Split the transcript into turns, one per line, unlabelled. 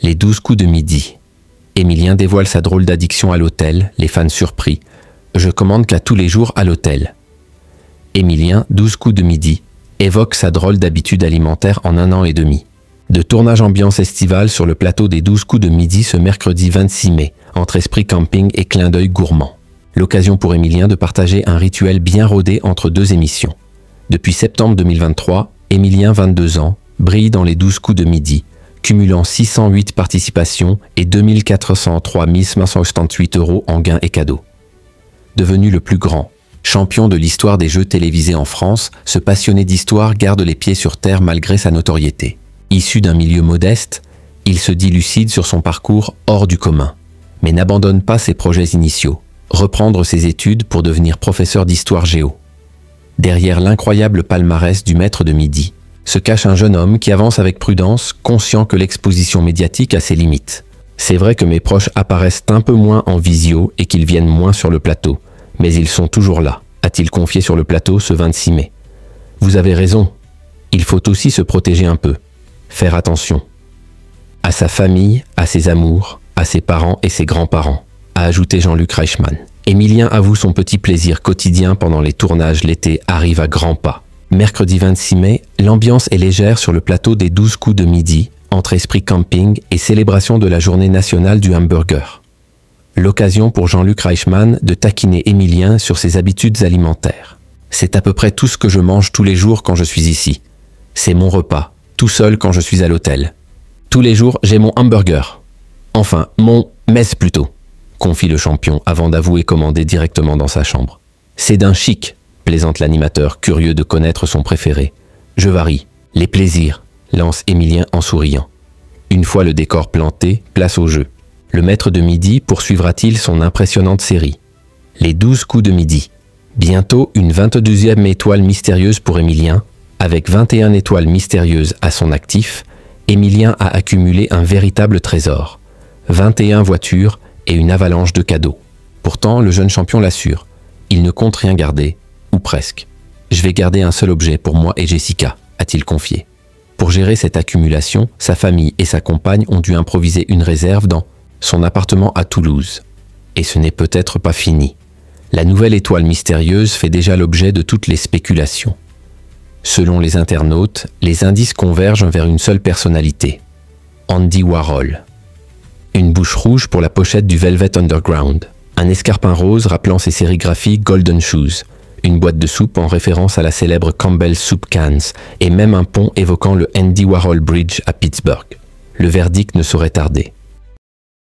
Les 12 coups de midi. Émilien dévoile sa drôle d'addiction à l'hôtel, les fans surpris. Je commande qu'à tous les jours à l'hôtel. Émilien, 12 coups de midi, évoque sa drôle d'habitude alimentaire en 1 an et demi. De tournage ambiance estivale sur le plateau des 12 coups de midi ce mercredi 26 mai, entre esprit camping et clin d'œil gourmand. L'occasion pour Émilien de partager un rituel bien rodé entre 2 émissions. Depuis septembre 2023, Émilien, 22 ans, brille dans les 12 coups de midi, cumulant 608 participations et 2403 568 € en gains et cadeaux. Devenu le plus grand champion de l'histoire des jeux télévisés en France, ce passionné d'histoire garde les pieds sur terre malgré sa notoriété. Issu d'un milieu modeste, il se dit lucide sur son parcours hors du commun, mais n'abandonne pas ses projets initiaux, reprendre ses études pour devenir professeur d'histoire géo. Derrière l'incroyable palmarès du maître de midi, se cache un jeune homme qui avance avec prudence, conscient que l'exposition médiatique a ses limites. C'est vrai que mes proches apparaissent un peu moins en visio et qu'ils viennent moins sur le plateau, mais ils sont toujours là, a-t-il confié sur le plateau ce 26 mai. Vous avez raison, il faut aussi se protéger un peu, faire attention. À sa famille, à ses amours, à ses parents et ses grands-parents, a ajouté Jean-Luc Reichmann. Émilien avoue son petit plaisir quotidien pendant les tournages. L'été arrive à grands pas. Mercredi 26 mai, l'ambiance est légère sur le plateau des 12 coups de midi, entre esprit camping et célébration de la journée nationale du hamburger. L'occasion pour Jean-Luc Reichmann de taquiner Émilien sur ses habitudes alimentaires. C'est à peu près tout ce que je mange tous les jours quand je suis ici. C'est mon repas, tout seul quand je suis à l'hôtel. Tous les jours, j'ai mon hamburger. Enfin, mon mess plutôt, confie le champion avant d'avouer commander directement dans sa chambre. C'est d'un chic, plaisante l'animateur, curieux de connaître son préféré. Je varie. Les plaisirs, lance Émilien en souriant. Une fois le décor planté, place au jeu. Le maître de midi poursuivra-t-il son impressionnante série? Les 12 coups de midi. Bientôt une 22e étoile mystérieuse pour Émilien. Avec 21 étoiles mystérieuses à son actif, Émilien a accumulé un véritable trésor. 21 voitures et une avalanche de cadeaux. Pourtant, le jeune champion l'assure. Il ne compte rien garder, ou presque. Je vais garder un seul objet pour moi et Jessica, a-t-il confié. Pour gérer cette accumulation, sa famille et sa compagne ont dû improviser une réserve dans son appartement à Toulouse. Et ce n'est peut-être pas fini. La nouvelle étoile mystérieuse fait déjà l'objet de toutes les spéculations. Selon les internautes, les indices convergent vers une seule personnalité, Andy Warhol. Une bouche rouge pour la pochette du Velvet Underground, un escarpin rose rappelant ses sérigraphies Golden Shoes, une boîte de soupe en référence à la célèbre Campbell Soup Cans, et même un pont évoquant le Andy Warhol Bridge à Pittsburgh. Le verdict ne saurait tarder.